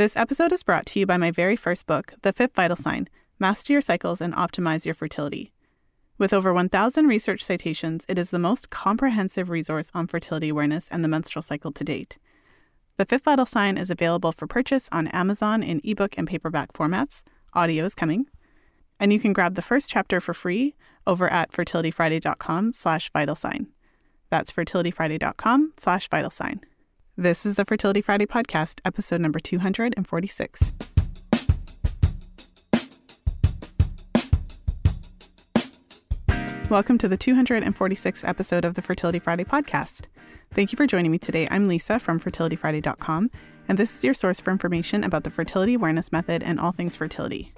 This episode is brought to you by my very first book, The Fifth Vital Sign: Master Your Cycles and Optimize Your Fertility. With over 1,000 research citations, it is the most comprehensive resource on fertility awareness and the menstrual cycle to date. The Fifth Vital Sign is available for purchase on Amazon in ebook and paperback formats. Audio is coming. And you can grab the first chapter for free over at fertilityfriday.com/vitalsign. That's fertilityfriday.com/vitalsign. This is the Fertility Friday podcast, episode number 246. Welcome to the 246th episode of the Fertility Friday podcast. Thank you for joining me today. I'm Lisa from fertilityfriday.com, and this is your source for information about the fertility awareness method and all things fertility.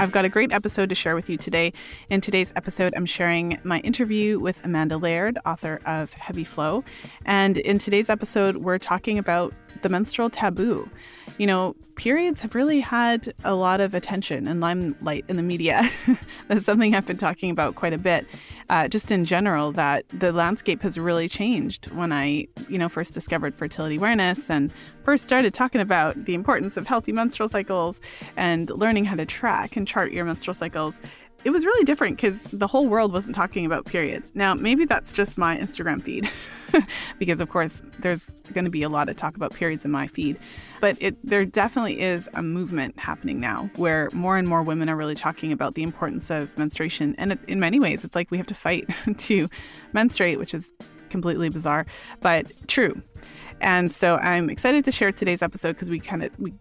I've got a great episode to share with you today. In today's episode, I'm sharing my interview with Amanda Laird, author of Heavy Flow. And in today's episode, we're talking about the menstrual taboo. You know, periods have really had a lot of attention and limelight in the media. That's something I've been talking about quite a bit, just in general, that the landscape has really changed when I, first discovered fertility awareness and first started talking about the importance of healthy menstrual cycles and learning how to track and chart your menstrual cycles. It was really different because the whole world wasn't talking about periods. Now, maybe that's just my Instagram feed because, of course, there's going to be a lot of talk about periods in my feed. But there definitely is a movement happening now where more and more women are really talking about the importance of menstruation. And in many ways, it's like we have to fight to menstruate, which is completely bizarre, but true. And so I'm excited to share today's episode because we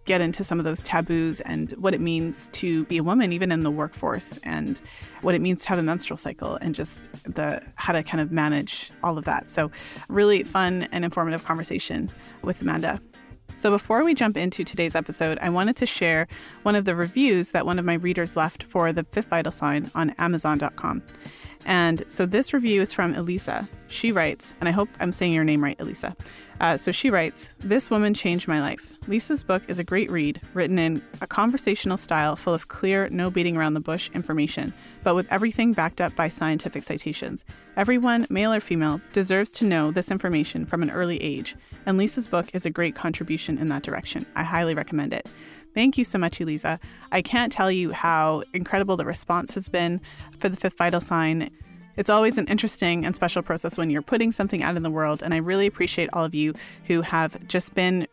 get into some of those taboos and what it means to be a woman, even in the workforce, and what it means to have a menstrual cycle and just how to kind of manage all of that. So really fun and informative conversation with Amanda. So before we jump into today's episode, I wanted to share one of the reviews that one of my readers left for The Fifth Vital Sign on Amazon.com. And so this review is from Elisa. She writes, and I hope I'm saying your name right, Elisa. So she writes, "This woman changed my life. Lisa's book is a great read, written in a conversational style full of clear, no beating around the bush information, but with everything backed up by scientific citations. Everyone, male or female, deserves to know this information from an early age, and Lisa's book is a great contribution in that direction. I highly recommend it." Thank you so much, Elisa. I can't tell you how incredible the response has been for the Fifth Vital Sign. It's always an interesting and special process when you're putting something out in the world, and I really appreciate all of you who have just been,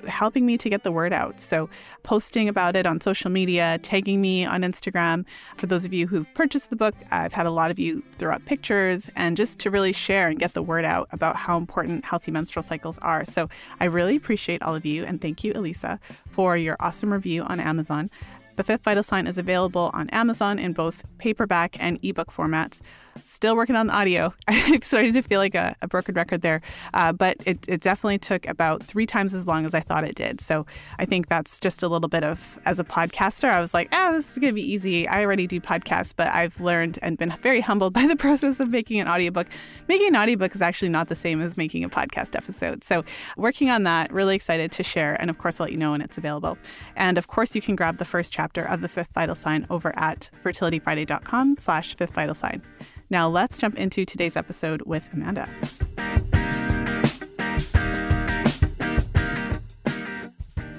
helping me to get the word out. So posting about it on social media, tagging me on Instagram. For those of you who've purchased the book, I've had a lot of you throw up pictures and just to really share and get the word out about how important healthy menstrual cycles are. So I really appreciate all of you, and thank you, Elisa, for your awesome review on Amazon. The Fifth Vital Sign is available on Amazon in both paperback and ebook formats. Still working on the audio. I'm starting to feel like a broken record there, but it definitely took about 3 times as long as I thought it did. So I think that's just a little bit of, as a podcaster, I was like, this is going to be easy. I already do podcasts, but I've learned and been very humbled by the process of making an audiobook. Making an audiobook is actually not the same as making a podcast episode. So working on that, really excited to share, and of course, I'll let you know when it's available. And of course, you can grab the first chapter of The Fifth Vital Sign over at fertilityfriday.com/fifthvitalsign. Now let's jump into today's episode with Amanda.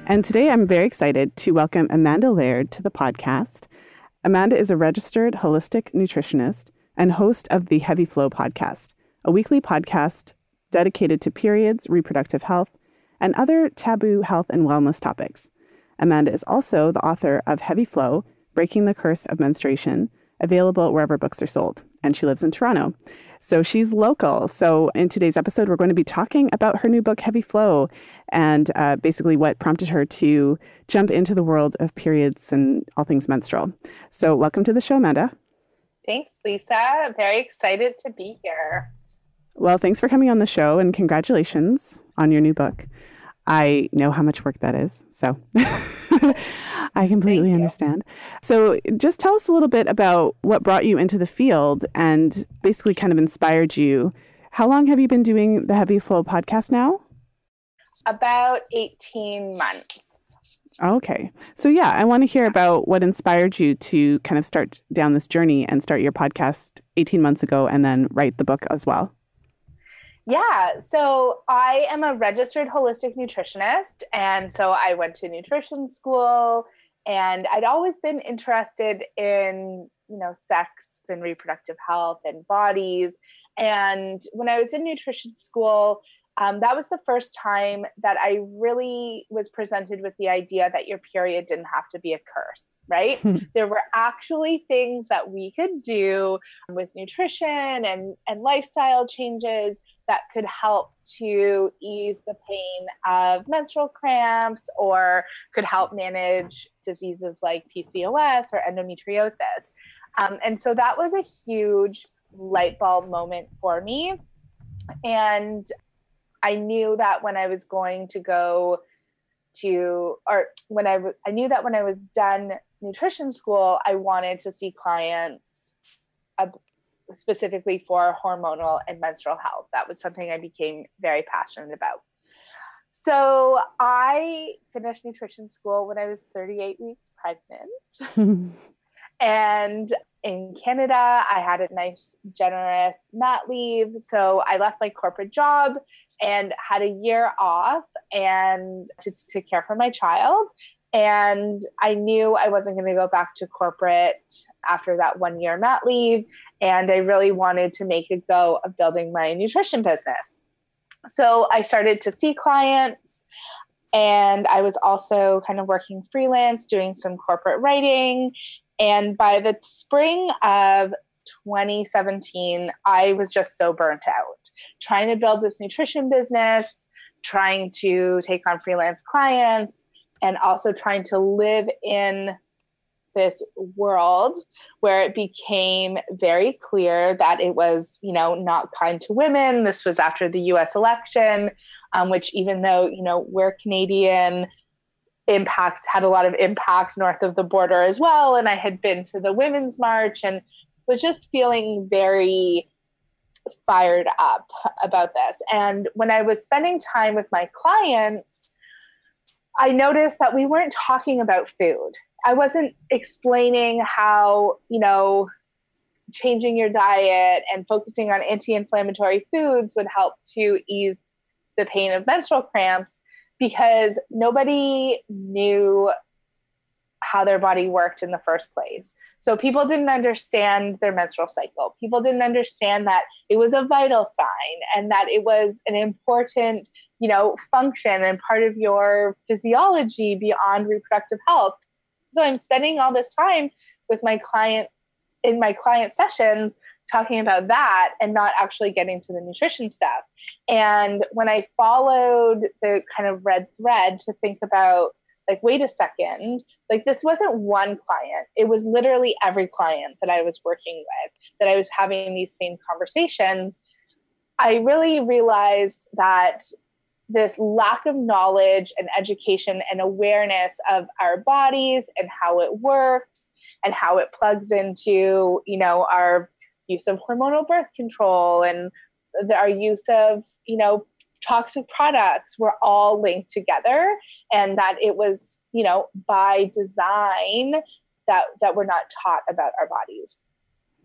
And today I'm very excited to welcome Amanda Laird to the podcast. Amanda is a registered holistic nutritionist and host of the Heavy Flow podcast, a weekly podcast dedicated to periods, reproductive health, and other taboo health and wellness topics. Amanda is also the author of Heavy Flow, Breaking the Curse of Menstruation, available wherever books are sold. And she lives in Toronto. So she's local. So in today's episode, we're going to be talking about her new book, Heavy Flow, and basically what prompted her to jump into the world of periods and all things menstrual. So welcome to the show, Amanda. Thanks, Lisa. Very excited to be here. Well, thanks for coming on the show, and congratulations on your new book. I know how much work that is, so I completely understand. So just tell us a little bit about what brought you into the field and basically kind of inspired you. How long have you been doing the Heavy Flow podcast now? About 18 months. Okay. So yeah, I want to hear about what inspired you to kind of start down this journey and start your podcast 18 months ago and then write the book as well. Yeah, so I am a registered holistic nutritionist. And so I went to nutrition school, and I'd always been interested in, sex and reproductive health and bodies. And when I was in nutrition school, that was the first time that I really was presented with the idea that your period didn't have to be a curse, right? There were actually things that we could do with nutrition and lifestyle changes that could help to ease the pain of menstrual cramps or could help manage diseases like PCOS or endometriosis. And so that was a huge light bulb moment for me. And I knew that when I was going to go to, or when I knew that when I was done nutrition school, I wanted to see clients specifically for hormonal and menstrual health. That was something I became very passionate about. So I finished nutrition school when I was 38 weeks pregnant. And in Canada, I had a nice, generous mat leave. So I left my corporate job and had a year off and to care for my child. And I knew I wasn't going to go back to corporate after that 1 year mat leave. And I really wanted to make a go of building my nutrition business. So I started to see clients, and I was also kind of working freelance, doing some corporate writing. And by the spring of 2017, I was just so burnt out, trying to build this nutrition business, trying to take on freelance clients, and also trying to live in this world where it became very clear that it was, not kind to women. This was after the US election, which even though, we're Canadian, had a lot of impact north of the border as well. And I had been to the Women's March and was just feeling very fired up about this. And when I was spending time with my clients, I noticed that we weren't talking about food. I wasn't explaining how, changing your diet and focusing on anti-inflammatory foods would help to ease the pain of menstrual cramps, because nobody knew how their body worked in the first place. So people didn't understand their menstrual cycle. People didn't understand that it was a vital sign and that it was an important, function and part of your physiology beyond reproductive health. So I'm spending all this time with my client in my client sessions talking about that and not actually getting to the nutrition stuff. And when I followed the kind of red thread to think about, wait a second, this wasn't one client. It was literally every client that I was working with, that I was having these same conversations. I really realized that this lack of knowledge and education and awareness of our bodies and how it works and how it plugs into, our use of hormonal birth control and our use of, toxic products were all linked together, and that it was, by design that we're not taught about our bodies.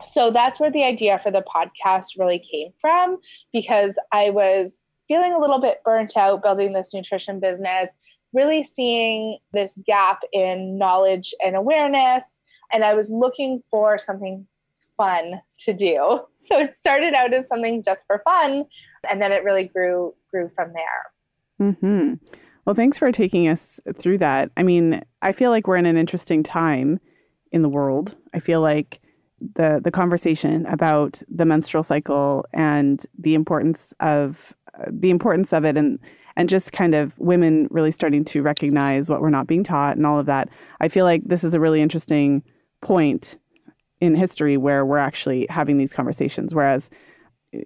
So that's where the idea for the podcast really came from, because I was feeling a little bit burnt out building this nutrition business, really seeing this gap in knowledge and awareness. And I was looking for something fun to do. So it started out as something just for fun, and then it really grew from there. Mm-hmm. Well, thanks for taking us through that. I mean, I feel like we're in an interesting time in the world. I feel like the conversation about the menstrual cycle and the importance of it and just kind of women really starting to recognize what we're not being taught and all of that. I feel like this is a really interesting point in history where we're actually having these conversations. Whereas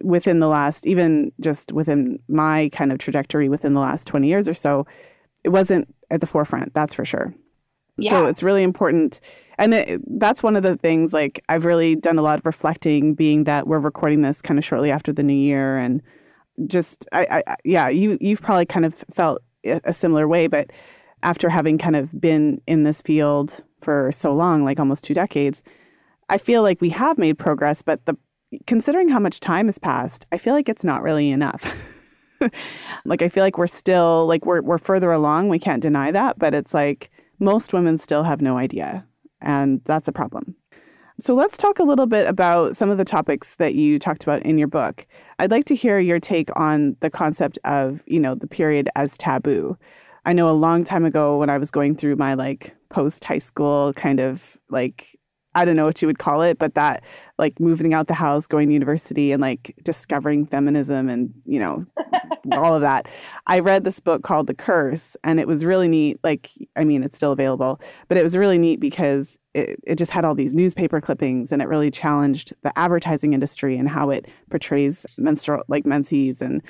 within the last, even just within my kind of trajectory within the last 20 years or so, it wasn't at the forefront, that's for sure. Yeah. So it's really important. And that's one of the things, I've really done a lot of reflecting, being that we're recording this kind of shortly after the new year. And just, you've probably kind of felt a similar way, but after having kind of been in this field for so long, almost 2 decades, I feel like we have made progress, but considering how much time has passed, I feel like it's not really enough. Like, I feel like we're still, like, we're further along. We can't deny that. But it's like most women still have no idea. And that's a problem. So let's talk a little bit about some of the topics that you talked about in your book. I'd like to hear your take on the concept of, the period as taboo. I know a long time ago when I was going through my like post high school kind of like, I don't know what you would call it, but that like moving out the house, going to university and like discovering feminism and, all of that. I read this book called The Curse, and it was really neat. Like, I mean, it's still available, but it was really neat because it just had all these newspaper clippings, and it really challenged the advertising industry and how it portrays menses. And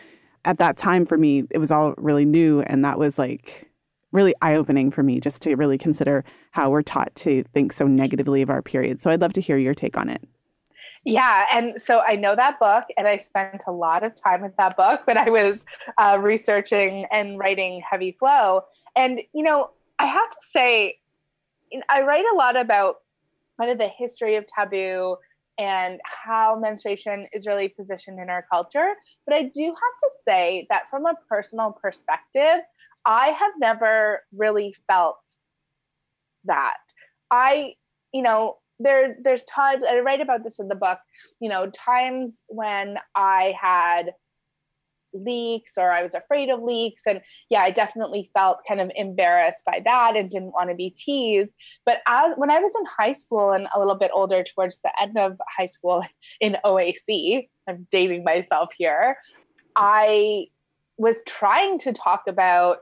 at that time for me, it was all really new. And that was like really eye-opening for me just to really consider how we're taught to think so negatively of our period. So I'd love to hear your take on it. Yeah. And so I know that book, and I spent a lot of time with that book when I was researching and writing Heavy Flow. And, I have to say, I write a lot about kind of the history of taboo and how menstruation is really positioned in our culture. But I do have to say that from a personal perspective, I have never really felt that. There's times, I write about this in the book, times when I had leaks or I was afraid of leaks. And yeah, I definitely felt kind of embarrassed by that and didn't want to be teased. But when I was in high school and a little bit older towards the end of high school in OAC, I'm dating myself here, I was trying to talk about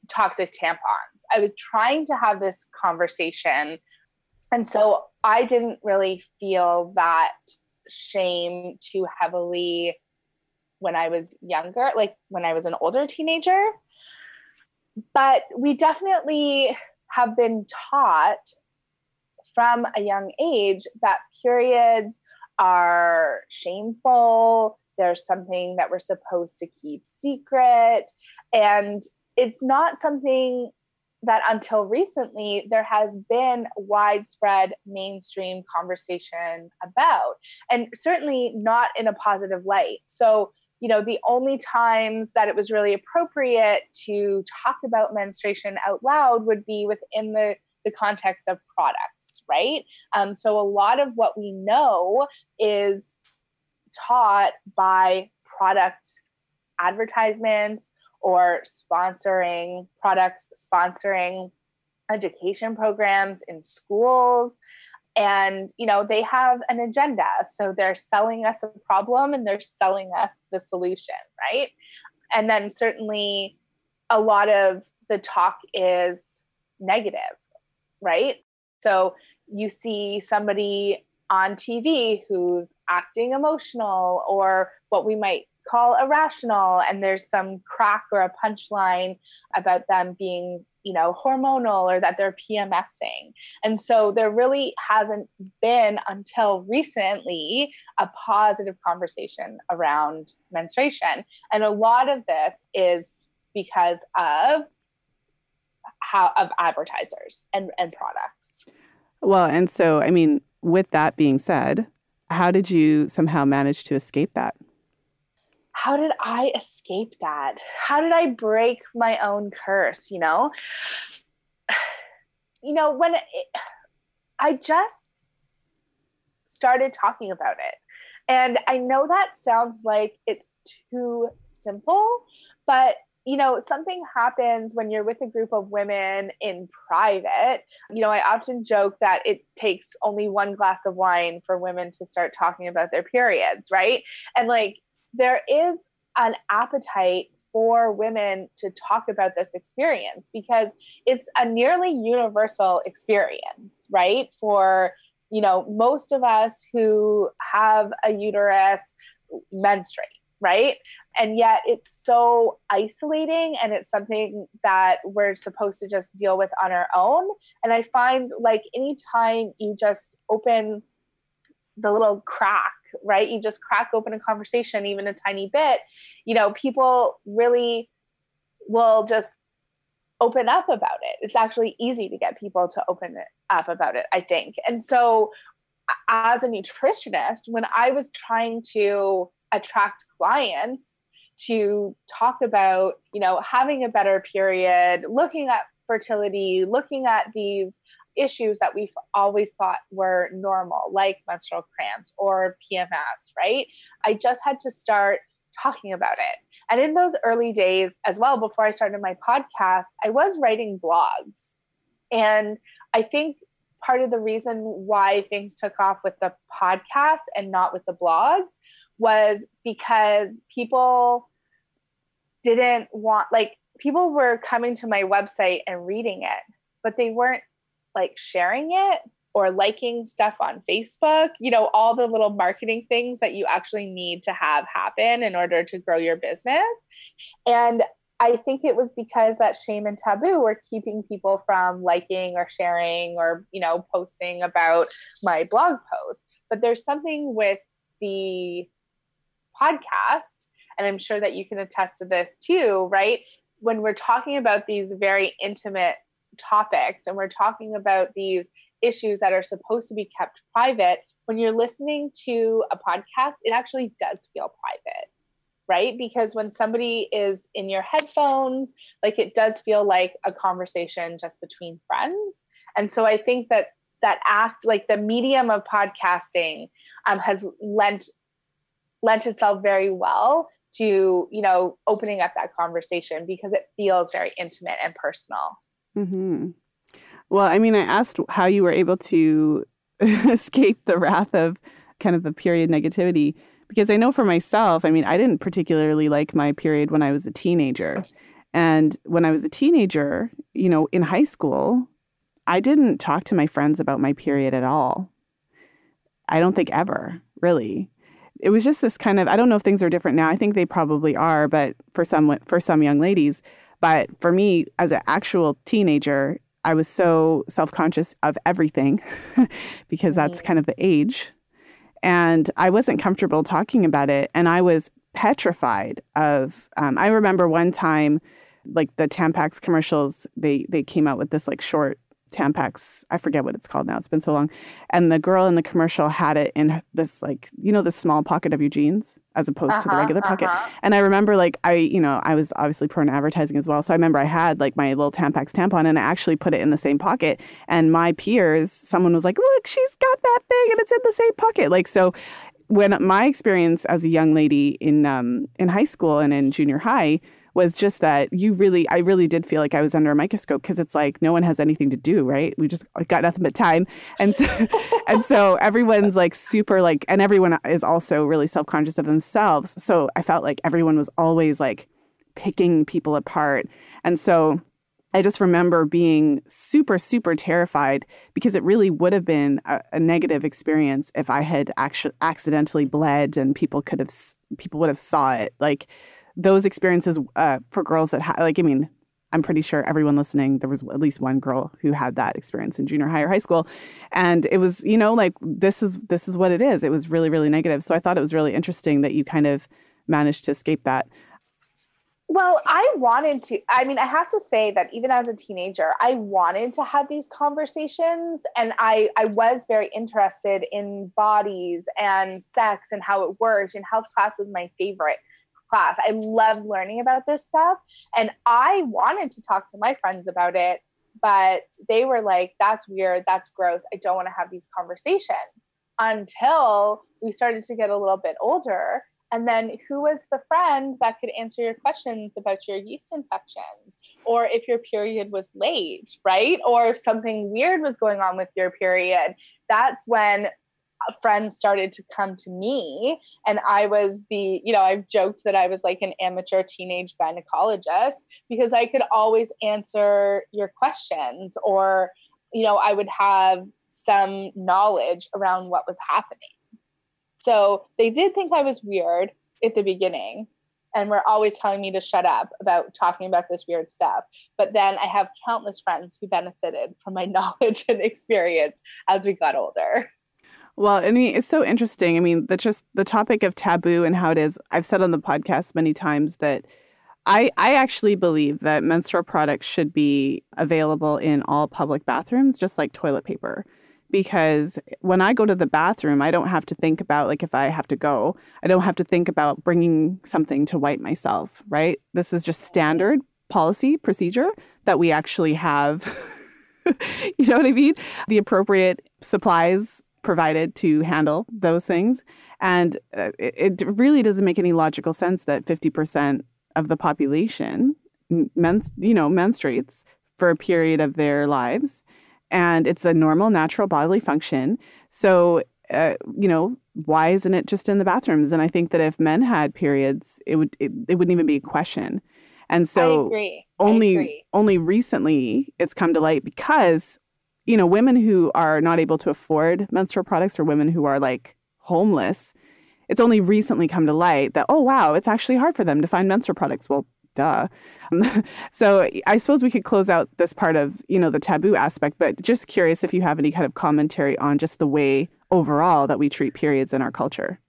toxic tampons. I was trying to have this conversation. And so I didn't really feel that shame too heavily when I was younger, like when I was an older teenager. But we definitely have been taught from a young age that periods are shameful. There's something that we're supposed to keep secret. And it's not something that until recently there has been widespread mainstream conversation about, and certainly not in a positive light. So, the only times that it was really appropriate to talk about menstruation out loud would be within the context of products, right? So a lot of what we know is taught by product advertisements or sponsoring products, sponsoring education programs in schools. And, they have an agenda. So they're selling us a problem and they're selling us the solution, right? And then certainly a lot of the talk is negative, right? So you see somebody on TV who's acting emotional or what we might call irrational, and there's some crack or a punchline about them being, hormonal or that they're PMSing. And so there really hasn't been until recently a positive conversation around menstruation. And a lot of this is because of advertisers and products. Well, and so, I mean, with that being said, how did you somehow manage to escape that? How did I escape that? How did I break my own curse? I just started talking about it. And I know that sounds like it's too simple, but something happens when you're with a group of women in private. I often joke that it takes only one glass of wine for women to start talking about their periods, right? And there is an appetite for women to talk about this experience because it's a nearly universal experience, right? For, most of us who have a uterus menstruate, right? And yet it's so isolating and it's something that we're supposed to just deal with on our own. And I find anytime you just open the little crack, right? You just crack open a conversation, even a tiny bit, people really will just open up about it. It's actually easy to get people to open it up about it, I think. And so as a nutritionist, when I was trying to attract clients to talk about, having a better period, looking at fertility, looking at these issues that we've always thought were normal, like menstrual cramps or PMS, right? I just had to start talking about it. And in those early days as well, before I started my podcast, I was writing blogs. And I think part of the reason why things took off with the podcast and not with the blogs was because people didn't want, people were coming to my website and reading it, but they weren't sharing it or liking stuff on Facebook, all the little marketing things that you actually need to have happen in order to grow your business. And I think it was because that shame and taboo were keeping people from liking or sharing or, posting about my blog posts. But there's something with the podcast, and I'm sure that you can attest to this too, right? When we're talking about these very intimate topics and we're talking about these issues that are supposed to be kept private, when you're listening to a podcast, it actually does feel private, right? Because when somebody is in your headphones, it does feel like a conversation just between friends. And so I think that act, the medium of podcasting has lent itself very well to, opening up that conversation because it feels very intimate and personal. Mm-hmm. Well, I mean, I asked how you were able to escape the wrath of kind of the period negativity, because I know for myself, I mean, I didn't particularly like my period when I was a teenager. And when I was a teenager, in high school, I didn't talk to my friends about my period at all. I don't think ever, really. It was just this kind of, I don't know if things are different now. I think they probably are, but for some young ladies. But for me, as an actual teenager, I was so self-conscious of everything because that's kind of the age. And I wasn't comfortable talking about it. And I was petrified of, I remember one time, the Tampax commercials, they came out with this short Tampax, I forget what it's called now. It's been so long. And the girl in the commercial had it in this the small pocket of your jeans as opposed to the regular pocket. And I remember I was obviously pro advertising as well. So I remember I had my little Tampax tampon and I actually put it in the same pocket. And my peers, someone was like, look, she's got that thing and it's in the same pocket. So when my experience as a young lady in high school and in junior high was just that I really did feel like I was under a microscope because it's no one has anything to do, right? We just got nothing but time. And so everyone's super and everyone is also really self-conscious of themselves. So I felt like everyone was always picking people apart. And so I just remember being super, super terrified because it really would have been a negative experience if I had actually accidentally bled and people would have saw it. Those experiences for girls that I'm pretty sure everyone listening, there was at least one girl who had that experience in junior high or high school. And it was, this is what it is. It was really, really negative. So I thought it was really interesting that you kind of managed to escape that. Well, I have to say that even as a teenager, I wanted to have these conversations, and I was very interested in bodies and sex and how it worked, and health class was my favorite class. I loved learning about this stuff, and I wanted to talk to my friends about it, but they were like, that's weird, that's gross, I don't want to have these conversations, until we started to get a little bit older. And then who was the friend that could answer your questions about your yeast infections, or if your period was late, right? Or if something weird was going on with your period? That's when friends started to come to me, and I was I've joked that I was an amateur teenage gynecologist because I could always answer your questions, or I would have some knowledge around what was happening. So they did think I was weird at the beginning, and were always telling me to shut up about talking about this weird stuff. But then I have countless friends who benefited from my knowledge and experience as we got older. Well, I mean, it's so interesting. I mean, that's just the topic of taboo and how it is. I've said on the podcast many times that I actually believe that menstrual products should be available in all public bathrooms, just like toilet paper, because when I go to the bathroom, I don't have to think about, like, if I have to go, I don't have to think about bringing something to wipe myself, right? This is just standard policy procedure that we actually have, you know what I mean? The appropriate supplies provided to handle those things. And it really doesn't make any logical sense that 50% of the population menstruates for a period of their lives. And it's a normal, natural bodily function. So, why isn't it just in the bathrooms? And I think that if men had periods, it wouldn't even be a question. And so I agree. only recently it's come to light because, women who are not able to afford menstrual products or women who are like homeless, it's only recently come to light that, oh, wow, it's actually hard for them to find menstrual products. Well, duh. So I suppose we could close out this part of, the taboo aspect, but just curious if you have any kind of commentary on just the way overall that we treat periods in our culture.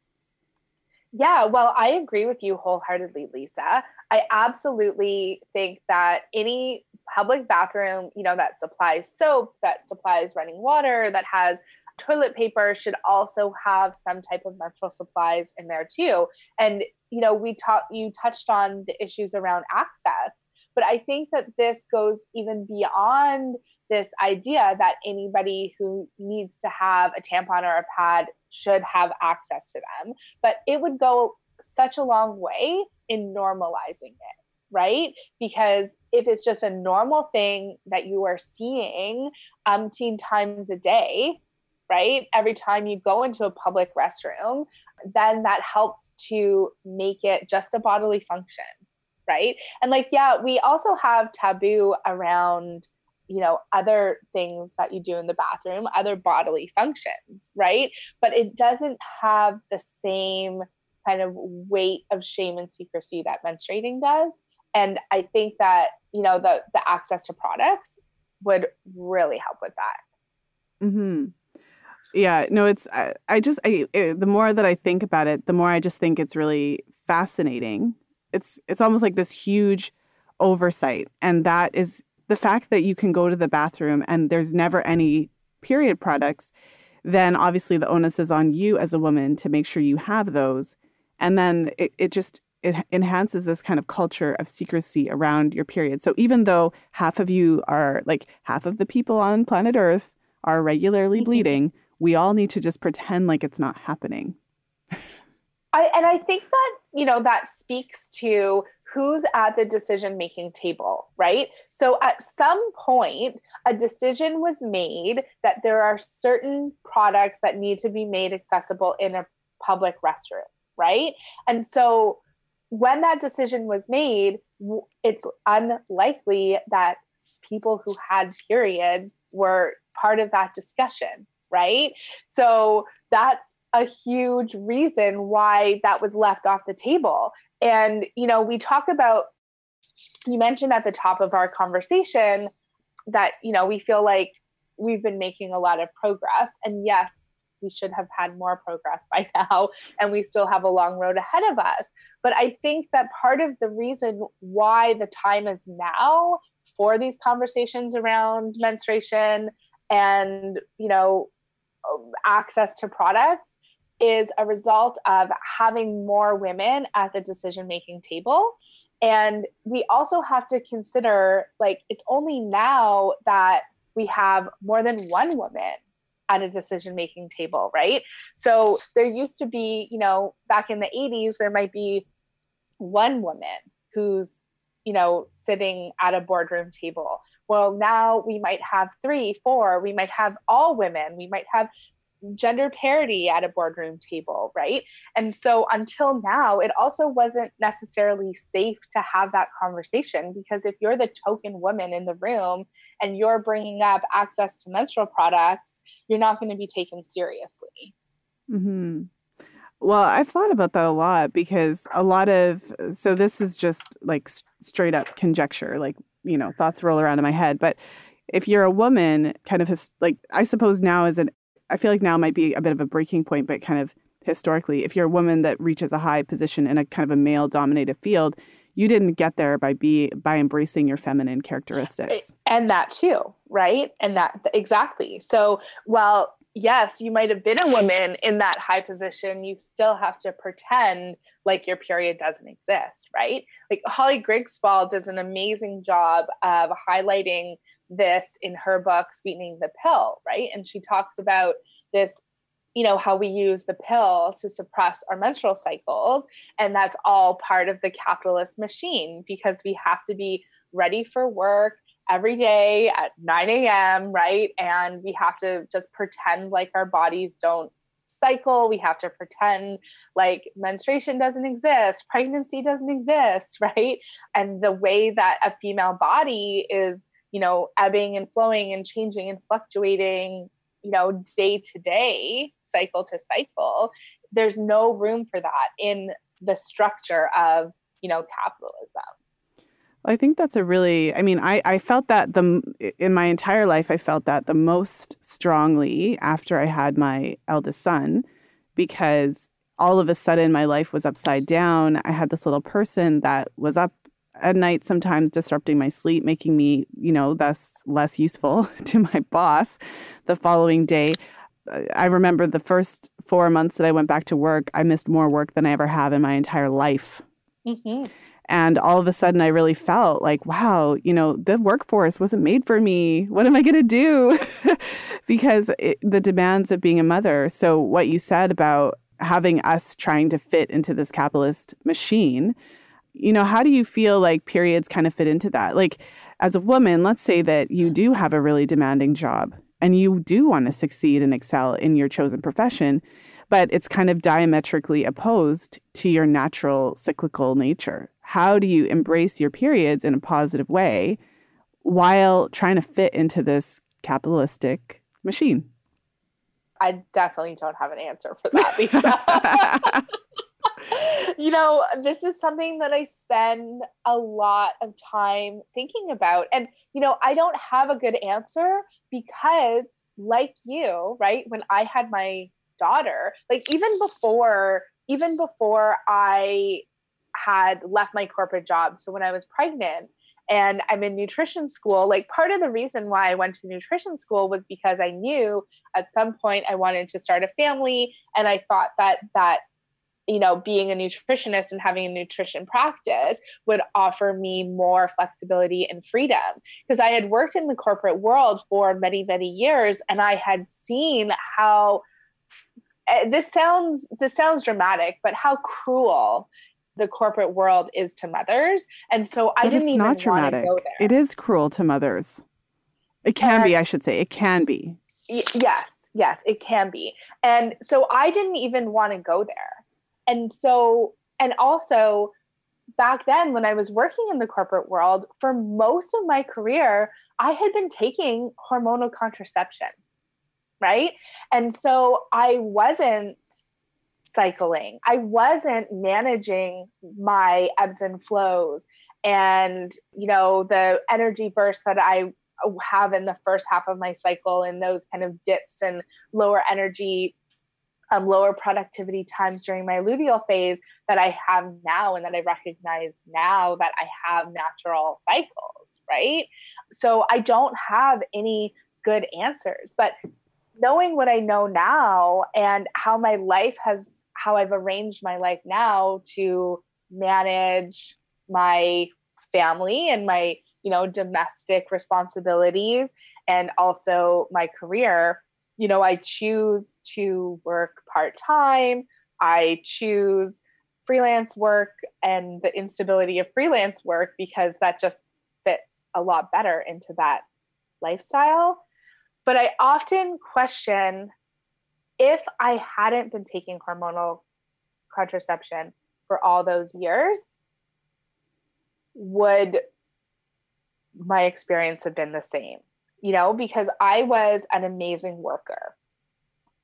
Yeah, well, I agree with you wholeheartedly, Lisa. I absolutely think that any public bathroom, that supplies soap, that supplies running water, that has toilet paper should also have some type of menstrual supplies in there too. And, you touched on the issues around access, but I think that this goes even beyond this idea that anybody who needs to have a tampon or a pad should have access to them. But it would go such a long way in normalizing it, right? Because if it's just a normal thing that you are seeing umpteen times a day, right? Every time you go into a public restroom, then that helps to make it just a bodily function, right? And we also have taboo around, other things that you do in the bathroom, other bodily functions, right? But it doesn't have the same kind of weight of shame and secrecy that menstruating does. And I think that, the access to products would really help with that. Mm-hmm. Yeah, no, the more that I think about it, the more I just think it's really fascinating. It's almost like this huge oversight. And that is the fact that you can go to the bathroom and there's never any period products, then obviously the onus is on you as a woman to make sure you have those. And then it enhances this kind of culture of secrecy around your period. So even though half of the people on planet Earth are regularly bleeding, we all need to just pretend like it's not happening. I think that, that speaks to who's at the decision-making table, right? So at some point, a decision was made that there are certain products that need to be made accessible in a public restroom, right? And so when that decision was made, it's unlikely that people who had periods were part of that discussion, right? So that's a huge reason why that was left off the table. And, we talk about, you mentioned at the top of our conversation that, we feel like we've been making a lot of progress. And yes, we should have had more progress by now, and we still have a long road ahead of us. But I think that part of the reason why the time is now for these conversations around menstruation and, access to products is a result of having more women at the decision-making table. And we also have to consider, it's only now that we have more than one woman at a decision-making table, right? So there used to be, back in the 80s, there might be one woman who's, sitting at a boardroom table. Well, now we might have 3, 4, we might have all women, we might have gender parity at a boardroom table, right? And so until now, it also wasn't necessarily safe to have that conversation, because if you're the token woman in the room and you're bringing up access to menstrual products, you're not going to be taken seriously. Mm-hmm. Well, I've thought about that a lot because so this is just like straight up conjecture, thoughts roll around in my head. But if you're a woman, kind of I suppose now I feel like now might be a bit of a breaking point, but kind of historically, if you're a woman that reaches a high position in a kind of a male dominated field, you didn't get there by embracing your feminine characteristics. And that too, right? And that exactly. So, well, yes, you might have been a woman in that high position. You still have to pretend like your period doesn't exist, right? Like Holly Grigswald does an amazing job of highlighting this in her book, Sweetening the Pill, right? And she talks about this, how we use the pill to suppress our menstrual cycles. And that's all part of the capitalist machine, because we have to be ready for work every day at 9 a.m., right? And we have to just pretend like our bodies don't cycle. We have to pretend like menstruation doesn't exist, pregnancy doesn't exist, right? And the way that a female body is, ebbing and flowing and changing and fluctuating, day to day, cycle to cycle, there's no room for that in the structure of, capitalism. I think that's I felt that in my entire life, I felt that the most strongly after I had my eldest son, because all of a sudden my life was upside down. I had this little person that was up at night, sometimes disrupting my sleep, making me, thus less useful to my boss the following day. I remember the first 4 months that I went back to work, I missed more work than I ever have in my entire life. Mm-hmm. And all of a sudden I really felt like, wow, the workforce wasn't made for me. What am I going to do? Because the demands of being a mother. So what you said about having us trying to fit into this capitalist machine, how do you feel like periods kind of fit into that? Like as a woman, let's say that you do have a really demanding job and you do want to succeed and excel in your chosen profession, but it's kind of diametrically opposed to your natural cyclical nature. How do you embrace your periods in a positive way while trying to fit into this capitalistic machine? I definitely don't have an answer for that, Lisa. This is something that I spend a lot of time thinking about. And, I don't have a good answer because, like you, right, when I had my daughter, like even before I had left my corporate job. So when I was pregnant and I'm in nutrition school, like part of the reason why I went to nutrition school was because I knew at some point I wanted to start a family. And I thought that being a nutritionist and having a nutrition practice would offer me more flexibility and freedom, because I had worked in the corporate world for many, many years. And I had seen how this sounds dramatic, but how cruel the corporate world is to mothers. And so I didn't even want to go there. It is cruel to mothers. It can be, I should say. It can be. Yes, it can be. And so I didn't even want to go there. And also back then when I was working in the corporate world, for most of my career, I had been taking hormonal contraception, right? And so I wasn't cycling. I wasn't managing my ebbs and flows and, the energy bursts that I have in the first half of my cycle and those kind of dips and lower energy, lower productivity times during my luteal phase that I have now and that I recognize now that I have natural cycles, right? So I don't have any good answers, but knowing what I know now and how I've arranged my life now to manage my family and my, domestic responsibilities and also my career, I choose to work part-time. I choose freelance work and the instability of freelance work because that just fits a lot better into that lifestyle. But I often question if I hadn't been taking hormonal contraception for all those years, would my experience have been the same? Because I was an amazing worker.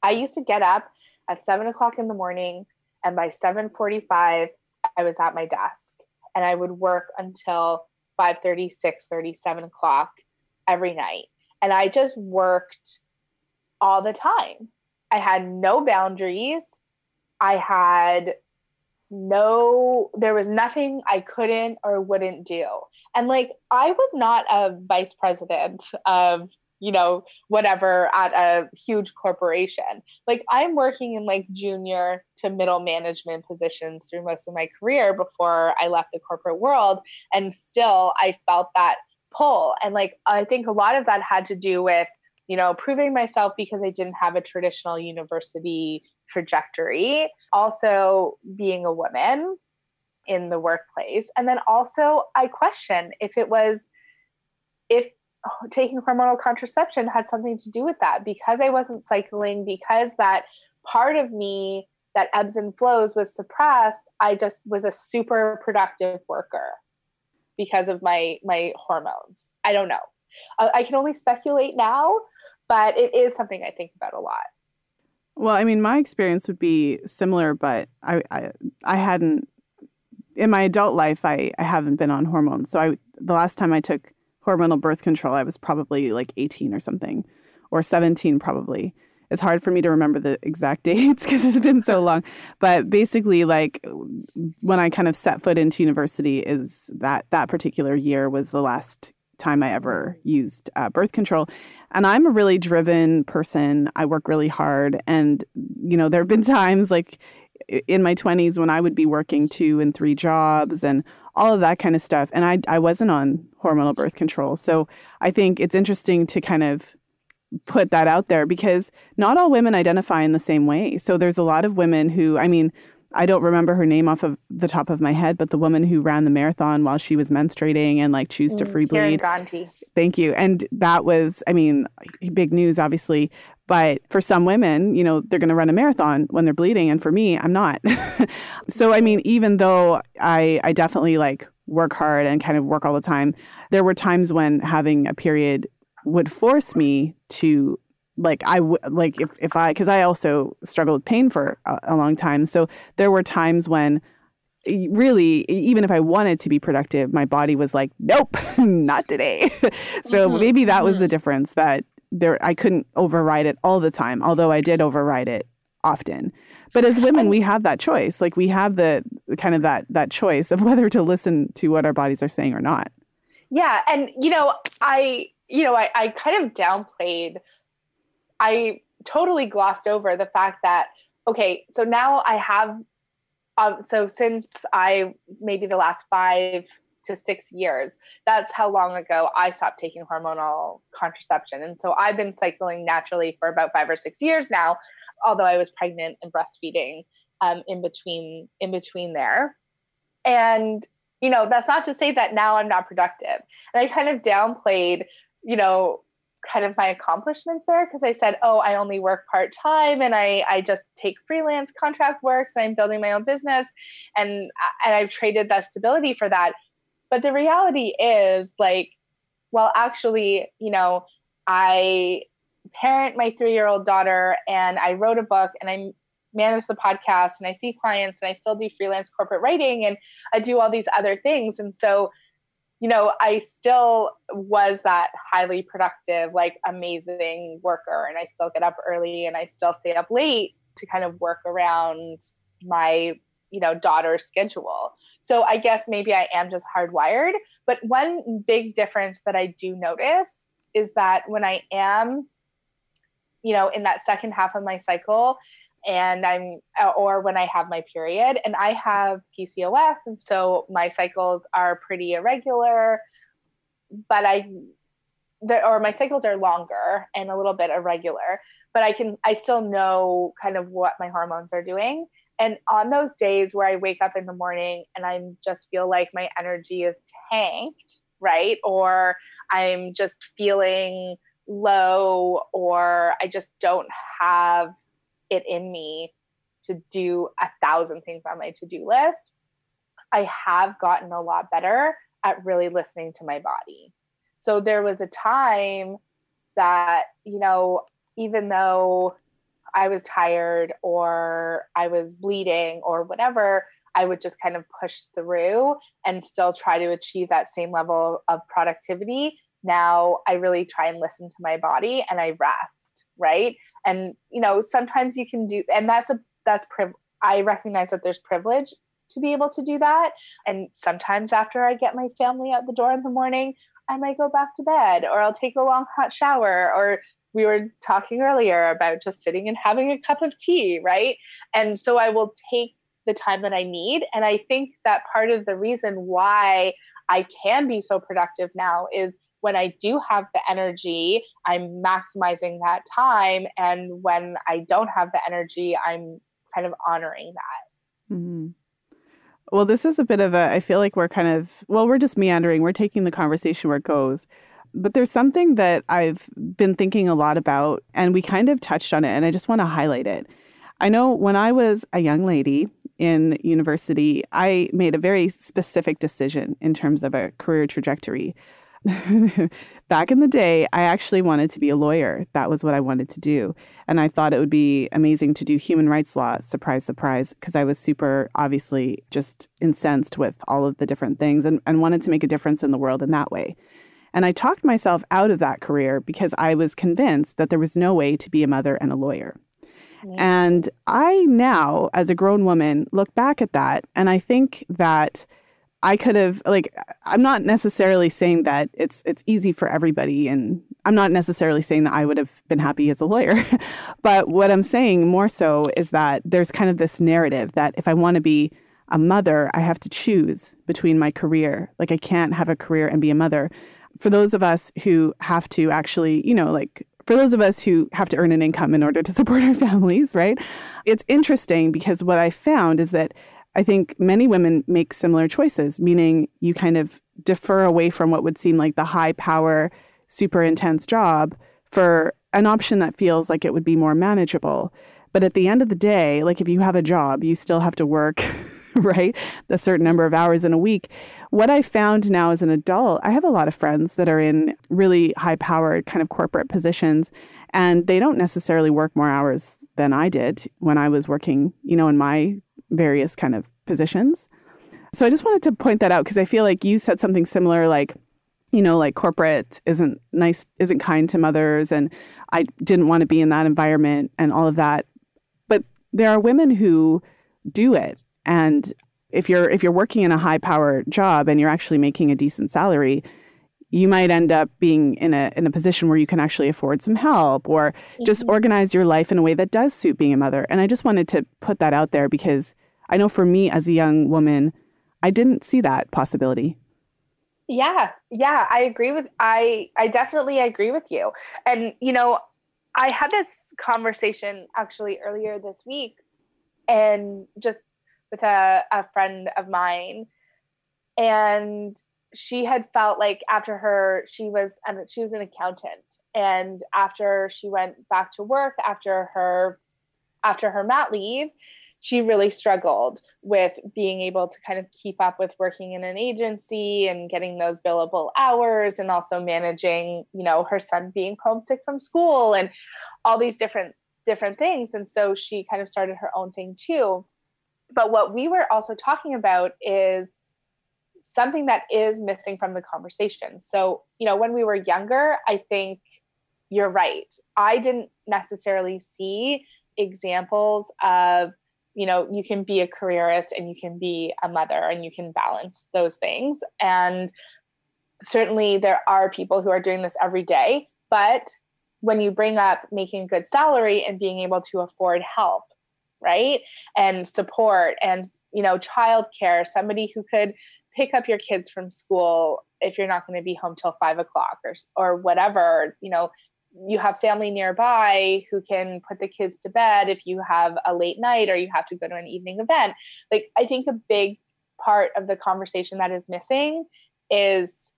I used to get up at 7:00 in the morning, and by 7:45, I was at my desk, and I would work until 5:30, 6:30, 7:00 every night. And I just worked all the time. I had no boundaries. I had no, there was nothing I couldn't or wouldn't do. And like, I was not a vice president of, whatever at a huge corporation. Like, I'm working in like junior to middle management positions through most of my career before I left the corporate world. And still I felt that pull. And like, I think a lot of that had to do with, proving myself because I didn't have a traditional university trajectory. Also being a woman in the workplace. And then also I question if taking hormonal contraception had something to do with that, because I wasn't cycling, because that part of me that ebbs and flows was suppressed. I just was a super productive worker because of my hormones. I don't know. I can only speculate now, but it is something I think about a lot. Well, I mean, my experience would be similar, but I hadn't, in my adult life, I haven't been on hormones. So the last time I took hormonal birth control, I was probably like 18 or something, or 17 probably. It's hard for me to remember the exact dates because it's been so long. But basically, like, when I kind of set foot into university, is that particular year was the last time I ever used birth control. And I'm a really driven person. I work really hard. And, there have been times like in my 20s when I would be working 2 and 3 jobs and all of that kind of stuff. And I wasn't on hormonal birth control. So I think it's interesting to kind of put that out there, because not all women identify in the same way. So there's a lot of women who, I mean, I don't remember her name off of the top of my head, but the woman who ran the marathon while she was menstruating and like choose to free bleed. Thank you. And that was, I mean, big news, obviously. But for some women, they're going to run a marathon when they're bleeding. And for me, I'm not. So, I mean, even though I definitely like work hard and kind of work all the time, there were times when having a period would force me to because I also struggled with pain for a long time. So there were times when really, even if I wanted to be productive, my body was like, nope, not today. So maybe that was the difference, that I couldn't override it all the time, although I did override it often. But as women, we have that choice. Like, we have the kind of that choice of whether to listen to what our bodies are saying or not. Yeah. And, I kind of downplayed, I totally glossed over the fact that, okay, so now I have, so since maybe the last 5 to 6 years, that's how long ago I stopped taking hormonal contraception. And so I've been cycling naturally for about 5 or 6 years now, although I was pregnant and breastfeeding in between there. And, that's not to say that now I'm not productive. And I kind of downplayed, kind of my accomplishments there, because I said, oh, I only work part-time and I just take freelance contract work, so I'm building my own business, and I've traded that stability for that. But the reality is, like, well, actually, I parent my 3-year-old daughter, and I wrote a book, and I manage the podcast, and I see clients, and I still do freelance corporate writing, and I do all these other things. And so, I still was that highly productive, like, amazing worker. And I still get up early and I still stay up late to kind of work around my, daughter's schedule. So I guess maybe I am just hardwired. But one big difference that I do notice is that when I am, in that second half of my cycle, and or when I have my period, and I have PCOS. And so my cycles are pretty irregular, but my cycles are longer and a little bit irregular, but I still know kind of what my hormones are doing. And on those days where I wake up in the morning and I just feel like my energy is tanked, right? Or I'm just feeling low, or I just don't have it in me to do 1,000 things on my to-do list, I have gotten a lot better at really listening to my body. So there was a time that, even though I was tired or I was bleeding or whatever, I would just kind of push through and still try to achieve that same level of productivity. Now I really try and listen to my body, and I rest. Right. And, sometimes you can do, and I recognize that there's privilege to be able to do that. And sometimes after I get my family out the door in the morning, I might go back to bed, or I'll take a long hot shower, or we were talking earlier about just sitting and having a cup of tea, right? And so I will take the time that I need. And I think that part of the reason why I can be so productive now is when I do have the energy, I'm maximizing that time. And when I don't have the energy, I'm kind of honoring that. Mm-hmm. Well, this is a bit of I feel like we're just meandering. We're taking the conversation where it goes. But there's something that I've been thinking a lot about, and we kind of touched on it, and I just want to highlight it. I know when I was a young lady in university, I made a very specific decision in terms of a career trajectory. Back in the day, I actually wanted to be a lawyer. That was what I wanted to do. And I thought it would be amazing to do human rights law. Surprise, surprise, because I was super, obviously, just incensed with all of the different things and wanted to make a difference in the world in that way. And I talked myself out of that career because I was convinced that there was no way to be a mother and a lawyer. Mm-hmm. And I now, as a grown woman, look back at that, and I think that I could have, I'm not necessarily saying that it's easy for everybody, and I'm not necessarily saying that I would have been happy as a lawyer. But what I'm saying more so is that there's kind of this narrative that if I want to be a mother, I have to choose between my career. Like, I can't have a career and be a mother. For those of us who have to actually, for those of us who have to earn an income in order to support our families, right? It's interesting because what I found is that I think many women make similar choices, meaning you kind of defer away from what would seem like the high power, super intense job for an option that feels like it would be more manageable. But at the end of the day, like if you have a job, you still have to work, right? A certain number of hours in a week. What I found now as an adult, I have a lot of friends that are in really high powered kind of corporate positions, and they don't necessarily work more hours than I did when I was working, in my various kind of positions. So I just wanted to point that out because I feel like you said something similar, like corporate isn't nice, isn't kind to mothers, and I didn't want to be in that environment and all of that. But there are women who do it. And if you're working in a high power job and you're actually making a decent salary, you might end up being in a position where you can actually afford some help or just organize your life in a way that does suit being a mother. And I just wanted to put that out there because I know for me as a young woman, I didn't see that possibility. Yeah, I definitely agree with you. And, I had this conversation actually earlier this week, and just with a friend of mine, and she had felt like she was an accountant, and after she went back to work after her mat leave, she really struggled with being able to kind of keep up with working in an agency and getting those billable hours, and also managing, her son being homesick from school and all these different things. And so she kind of started her own thing too. But what we were also talking about is something that is missing from the conversation. So, when we were younger, I think you're right. I didn't necessarily see examples of, you can be a careerist and you can be a mother and you can balance those things. And certainly there are people who are doing this every day. But when you bring up making a good salary and being able to afford help, right, and support and, childcare, somebody who could pick up your kids from school if you're not going to be home till 5 o'clock or whatever, you have family nearby who can put the kids to bed if you have a late night or you have to go to an evening event. Like, I think a big part of the conversation that is missing is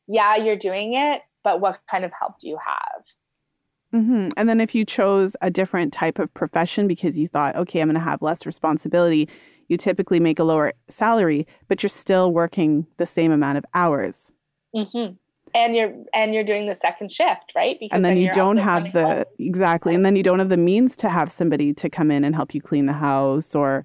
you're doing it, but what kind of help do you have? Mm-hmm. And then if you chose a different type of profession because you thought, okay, I'm going to have less responsibility, you typically make a lower salary, but you're still working the same amount of hours. Mm-hmm. And you're doing the second shift, right? Because and then you don't have exactly. And then you don't have the means to have somebody to come in and help you clean the house or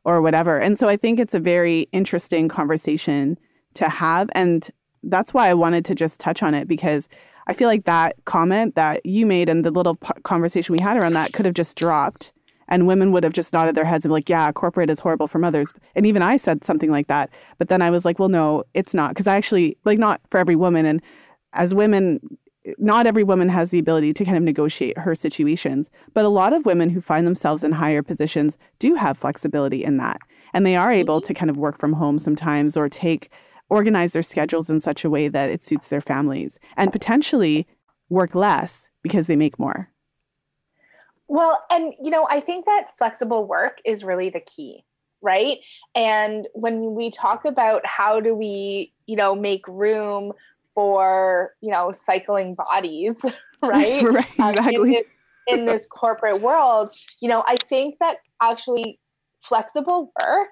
whatever. And so I think it's a very interesting conversation to have. And that's why I wanted to just touch on it, because I feel like that comment that you made and the little conversation we had around that could have just dropped. And women would have just nodded their heads and be like, yeah, corporate is horrible for mothers. And even I said something like that. But then I was like, well, no, it's not. Because I actually, like, not for every woman. And as women, not every woman has the ability to kind of negotiate her situations. But a lot of women who find themselves in higher positions do have flexibility in that. And they are able to kind of work from home sometimes or organize their schedules in such a way that it suits their families and potentially work less because they make more. Well, and, I think that flexible work is really the key, right? And when we talk about how do we, make room for, cycling bodies, right? Right, exactly. In this corporate world, I think that actually flexible work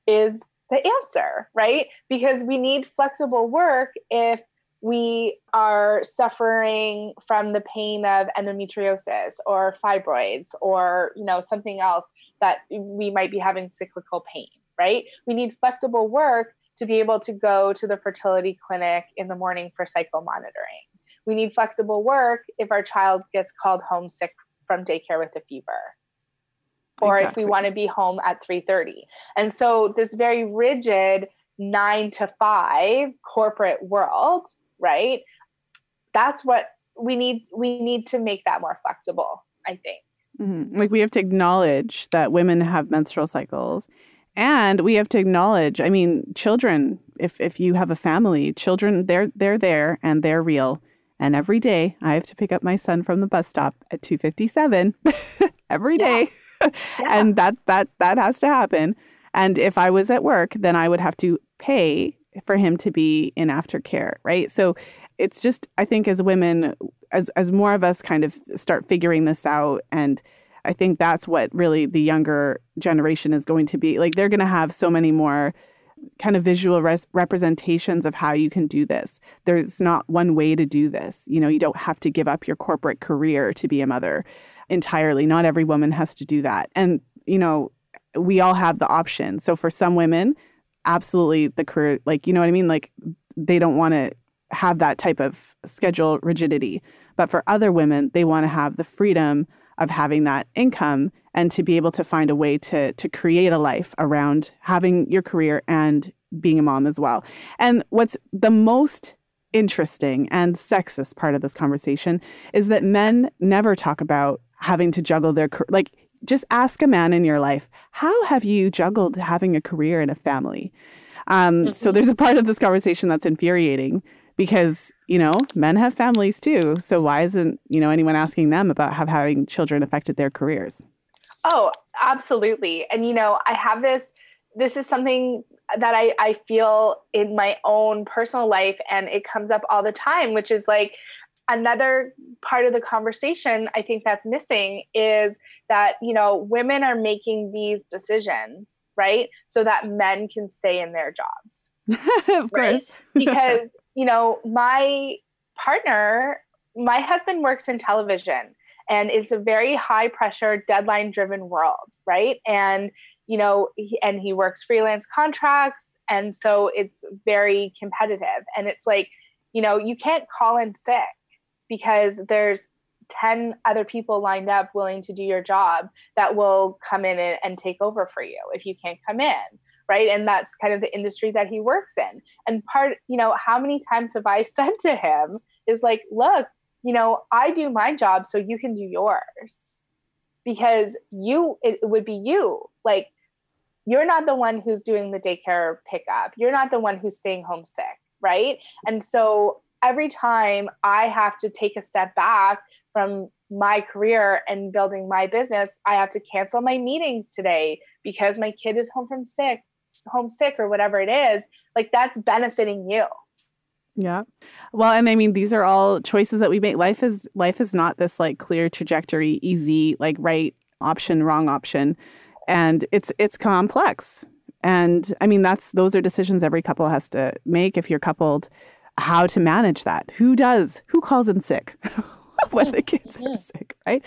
is the answer, right? Because we need flexible work if we are suffering from the pain of endometriosis or fibroids or, something else that we might be having cyclical pain, right? We need flexible work to be able to go to the fertility clinic in the morning for cycle monitoring. We need flexible work if our child gets called home sick from daycare with a fever, or Exactly. if we want to be home at 3:30. And so this very rigid 9 to 5 corporate world, right? That's what we need. We need to make that more flexible, I think. Mm-hmm. Like we have to acknowledge that women have menstrual cycles, and we have to acknowledge, children, if you have a family, children, they're there and they're real. And every day I have to pick up my son from the bus stop at 2:57 every day. Yeah. And that has to happen. And if I was at work, then I would have to pay for him to be in aftercare, right? So it's just, I think as women, as more of us kind of start figuring this out, and I think that's what really the younger generation is going to be. Like they're going to have so many more kind of visual representations of how you can do this. There's not one way to do this. You don't have to give up your corporate career to be a mother entirely. Not every woman has to do that. And, we all have the option. So for some women, absolutely the career, like, you know what I mean? Like they don't want to have that type of schedule rigidity. But for other women, they want to have the freedom of having that income and to be able to find a way to create a life around having your career and being a mom as well. And what's the most interesting and sexist part of this conversation is that men never talk about having to juggle their career. Like, just ask a man in your life, how have you juggled having a career and a family? So there's a part of this conversation that's infuriating because, men have families too. So why isn't, anyone asking them about having children affected their careers? Oh, absolutely. And, I have this is something that I feel in my own personal life, and it comes up all the time, which is like another part of the conversation I think that's missing is that, women are making these decisions, right? So that men can stay in their jobs. Of right? course. Because, my husband works in television, and it's a very high pressure, deadline driven world. Right. And, he works freelance contracts. And so it's very competitive. And it's like, you can't call in sick because there's 10 other people lined up willing to do your job that will come in and take over for you if you can't come in. Right. And that's kind of the industry that he works in. And how many times have I said to him is like, look, I do my job so you can do yours, because it would be you. Like, you're not the one who's doing the daycare pickup. You're not the one who's staying home sick. Right. And so every time I have to take a step back from my career and building my business, I have to cancel my meetings today because my kid is home sick or whatever it is. Like, that's benefiting you. Yeah. Well, and these are all choices that we make. Life is not this like clear trajectory, easy, like right option, wrong option. And it's complex. And those are decisions every couple has to make if you're coupled, how to manage that. Who calls in sick when the kids are sick, right?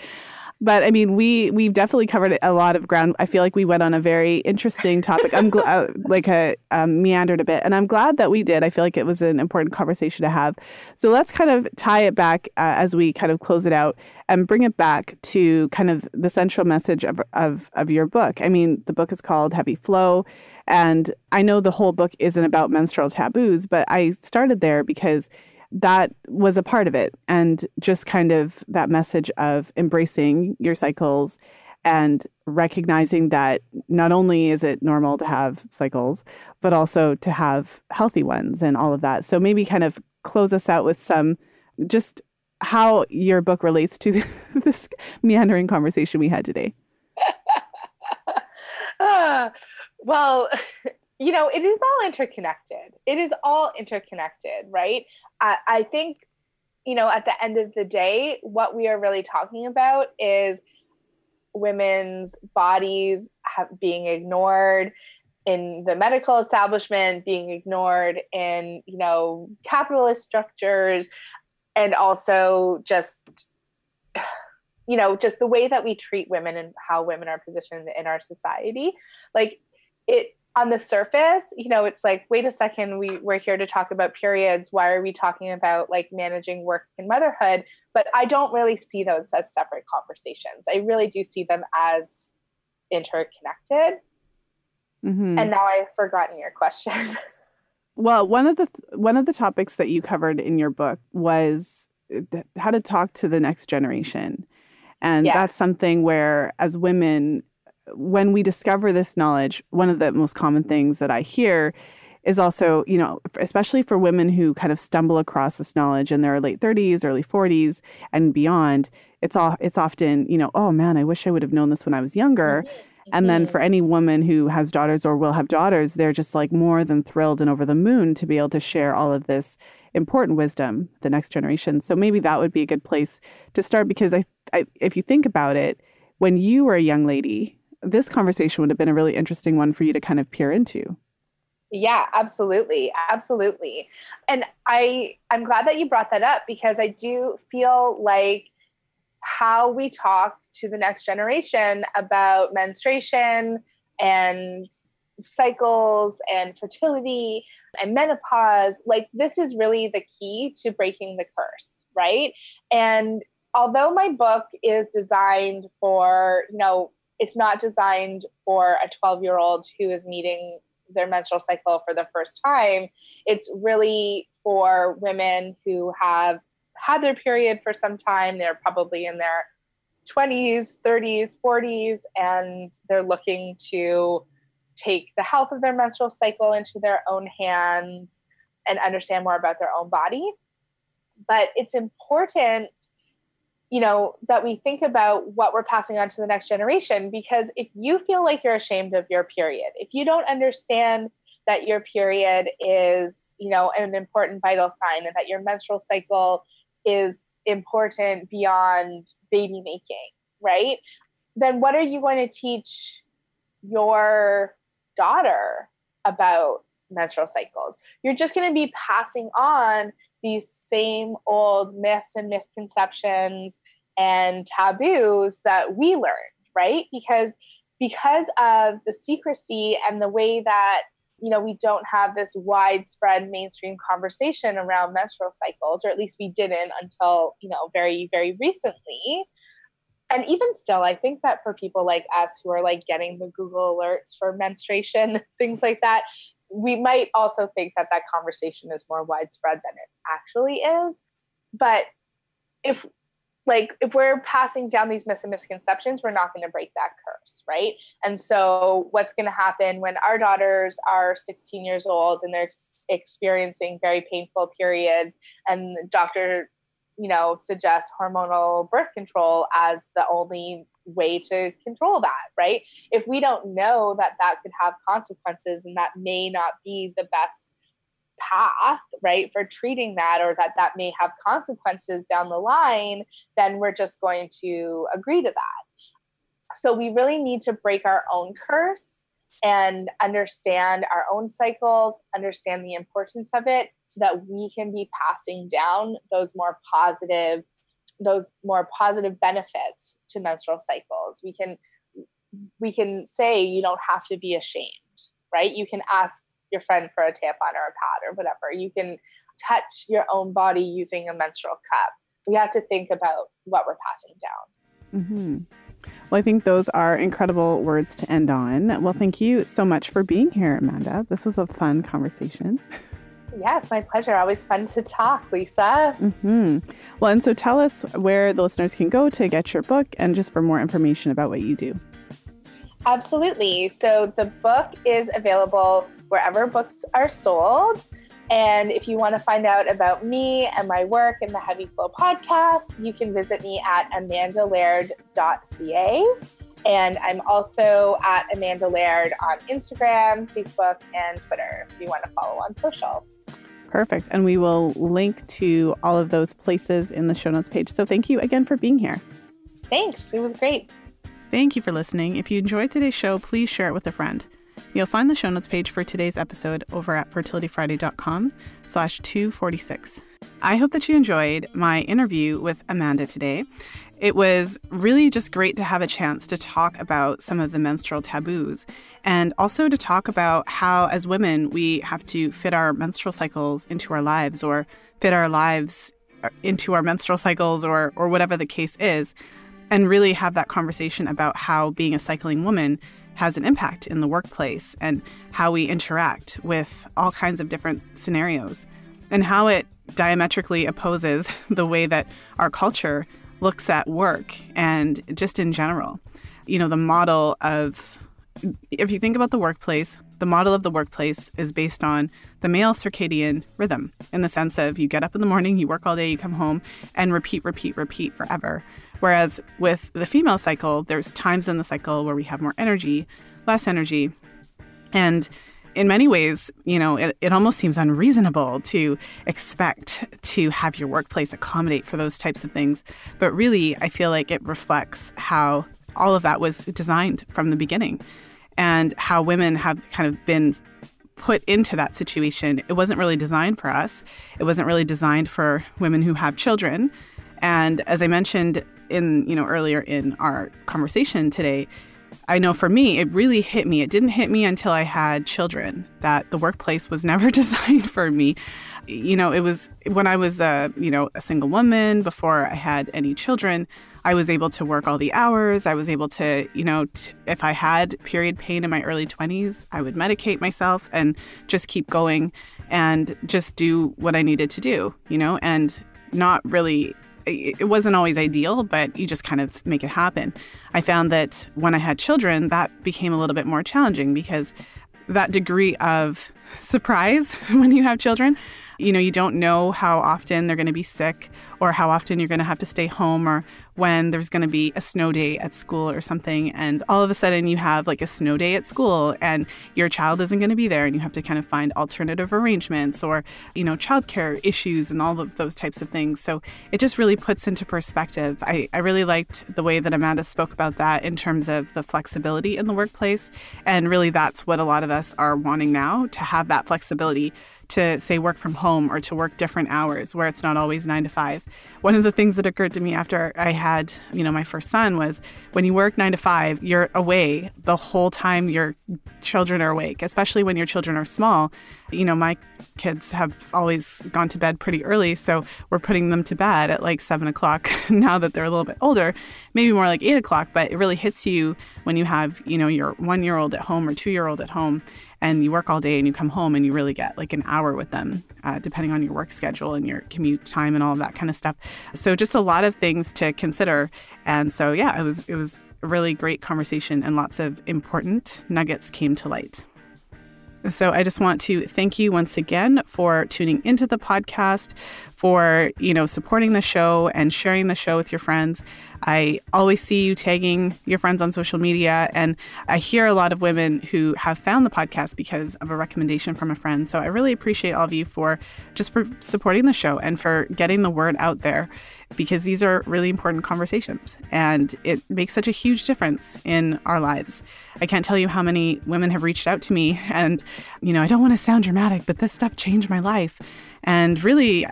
But I mean, we've definitely covered a lot of ground. I feel like we went on a very interesting topic. I'm glad, meandered a bit, and I'm glad that we did. I feel like it was an important conversation to have. So let's kind of tie it back as we kind of close it out and bring it back to kind of the central message of your book. I mean, the book is called Heavy Flow, and I know the whole book isn't about menstrual taboos, but I started there because that was a part of it. And just kind of that message of embracing your cycles and recognizing that not only is it normal to have cycles, but also to have healthy ones and all of that. So maybe kind of close us out with some just how your book relates to this meandering conversation we had today. Well, it is all interconnected. It is all interconnected, right? I think, at the end of the day, what we are really talking about is women's bodies being ignored in the medical establishment, being ignored in, capitalist structures, and also just the way that we treat women and how women are positioned in our society. Like it, on the surface, it's like, wait a second, we're here to talk about periods. Why are we talking about like managing work and motherhood? But I don't really see those as separate conversations. I really do see them as interconnected. Mm-hmm. And now I've forgotten your question. Well, one of the topics that you covered in your book was how to talk to the next generation. And that's something where, as women, when we discover this knowledge, one of the most common things that I hear is also, especially for women who kind of stumble across this knowledge in their late 30s, early 40s and beyond, it's often, oh man, I wish I would have known this when I was younger. Mm-hmm. And then for any woman who has daughters or will have daughters, they're just like more than thrilled and over the moon to be able to share all of this important wisdom, the next generation. So maybe that would be a good place to start, because I if you think about it, when you were a young lady, this conversation would have been a really interesting one for you to kind of peer into. Yeah, absolutely. Absolutely. And I'm glad that you brought that up, because I do feel like how we talk to the next generation about menstruation and cycles and fertility and menopause, like this is really the key to breaking the curse, right? And although my book is designed for, it's not designed for a 12-year-old who is meeting their menstrual cycle for the first time. It's really for women who have had their period for some time. They're probably in their 20s, 30s, 40s, and they're looking to take the health of their menstrual cycle into their own hands and understand more about their own body. But it's important, that we think about what we're passing on to the next generation, because if you feel like you're ashamed of your period, if you don't understand that your period is, an important vital sign, and that your menstrual cycle is important beyond baby making, right? Then what are you going to teach your daughter about menstrual cycles? You're just going to be passing on these same old myths and misconceptions and taboos that we learned, right? Because of the secrecy and the way that, we don't have this widespread mainstream conversation around menstrual cycles, or at least we didn't until, very, very recently. And even still, I think that for people like us who are like getting the Google alerts for menstruation, things like that, we might also think that conversation is more widespread than it actually is. But if we're passing down these myths and misconceptions, we're not going to break that curse, right? And so what's going to happen when our daughters are 16 years old and they're experiencing very painful periods, and the doctor, suggests hormonal birth control as the only way to control that, right? If we don't know that could have consequences, and that may not be the best path, right, for treating that, or that may have consequences down the line, then we're just going to agree to that. So we really need to break our own curse and understand our own cycles, understand the importance of it, so that we can be passing down those more positive those more positive benefits to menstrual cycles. We can say you don't have to be ashamed, right? You can ask your friend for a tampon or a pad or whatever. You can touch your own body using a menstrual cup. We have to think about what we're passing down. Mm-hmm. Well, I think those are incredible words to end on. Well, thank you so much for being here, Amanda. This was a fun conversation. Yes, my pleasure. Always fun to talk, Lisa. Mm-hmm. Well, and so tell us where the listeners can go to get your book and just for more information about what you do. Absolutely. So the book is available wherever books are sold. And if you want to find out about me and my work in the Heavy Flow podcast, you can visit me at amandalaird.ca. And I'm also at Amanda Laird on Instagram, Facebook, and Twitter if you want to follow on social. Perfect. And we will link to all of those places in the show notes page. So thank you again for being here. Thanks. It was great. Thank you for listening. If you enjoyed today's show, please share it with a friend. You'll find the show notes page for today's episode over at fertilityfriday.com/246. I hope that you enjoyed my interview with Amanda today. It was really just great to have a chance to talk about some of the menstrual taboos and also to talk about how, as women, we have to fit our menstrual cycles into our lives or fit our lives into our menstrual cycles or whatever the case is, and really have that conversation about how being a cycling woman has an impact in the workplace and how we interact with all kinds of different scenarios and how it diametrically opposes the way that our culture looks at work and just in general. You know, the model of, if you think about the workplace, the model of the workplace is based on the male circadian rhythm in the sense of you get up in the morning, you work all day, you come home and repeat forever. Whereas with the female cycle, there's times in the cycle where we have more energy, less energy. And in many ways, you know, it almost seems unreasonable to expect to have your workplace accommodate for those types of things. But really, I feel like it reflects how all of that was designed from the beginning and how women have kind of been put into that situation. It wasn't really designed for us. It wasn't really designed for women who have children. And as I mentioned earlier in our conversation today, I know for me, it really hit me. It didn't hit me until I had children that the workplace was never designed for me. You know, it was when I was a single woman before I had any children, I was able to work all the hours. I was able to, if I had period pain in my early 20s, I would medicate myself and just keep going and just do what I needed to do, and not really. It wasn't always ideal, but you just kind of make it happen. I found that when I had children, that became a little bit more challenging because that degree of surprise when you have children, you don't know how often they're going to be sick or how often you're going to have to stay home or when there's going to be a snow day at school or something. And all of a sudden you have like a snow day at school and your child isn't going to be there and you have to kind of find alternative arrangements or, childcare issues and all of those types of things. So it just really puts into perspective. I really liked the way that Amanda spoke about that in terms of the flexibility in the workplace. And really that's what a lot of us are wanting now, to have that flexibility to say work from home or to work different hours where it's not always 9 to 5. One of the things that occurred to me after I had, my first son was when you work 9 to 5, you're away the whole time your children are awake, especially when your children are small. My kids have always gone to bed pretty early, so we're putting them to bed at like 7 o'clock now that they're a little bit older, maybe more like 8 o'clock, but it really hits you when you have, your 1-year-old at home or 2-year-old at home and you work all day and you come home and you really get like an hour with them, depending on your work schedule and your commute time and all of that kind of stuff. So just a lot of things to consider. And so, yeah, it was a really great conversation and lots of important nuggets came to light. So I just want to thank you once again for tuning into the podcast, for, supporting the show and sharing the show with your friends. I always see you tagging your friends on social media, and I hear a lot of women who have found the podcast because of a recommendation from a friend. So I really appreciate all of you for supporting the show and for getting the word out there, because these are really important conversations and it makes such a huge difference in our lives. I can't tell you how many women have reached out to me and, I don't want to sound dramatic, but this stuff changed my life. And really,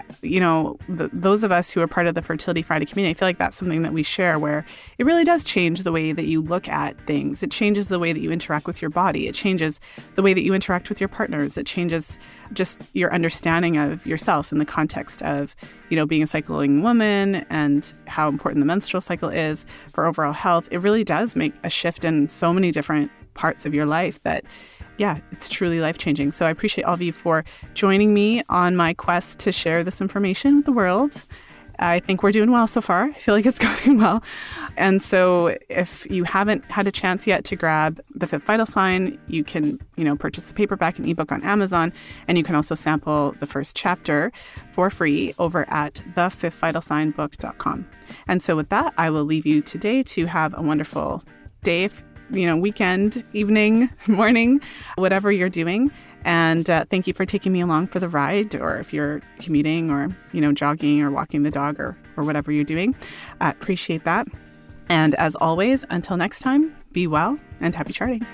those of us who are part of the Fertility Friday community, I feel like that's something that we share, where it really does change the way that you look at things. It changes the way that you interact with your body. It changes the way that you interact with your partners. It changes just your understanding of yourself in the context of, being a cycling woman and how important the menstrual cycle is for overall health. It really does make a shift in so many different parts of your life that, yeah, it's truly life-changing. So I appreciate all of you for joining me on my quest to share this information with the world. I think we're doing well so far. I feel like it's going well. And so if you haven't had a chance yet to grab The Fifth Vital Sign, you can, purchase the paperback and ebook on Amazon. And you can also sample the first chapter for free over at thefifthvitalsignbook.com. And so with that, I will leave you today to have a wonderful day, weekend, evening, morning, whatever you're doing. And thank you for taking me along for the ride, or if you're commuting or, jogging or walking the dog or whatever you're doing. I appreciate that. And as always, until next time, be well and happy charting.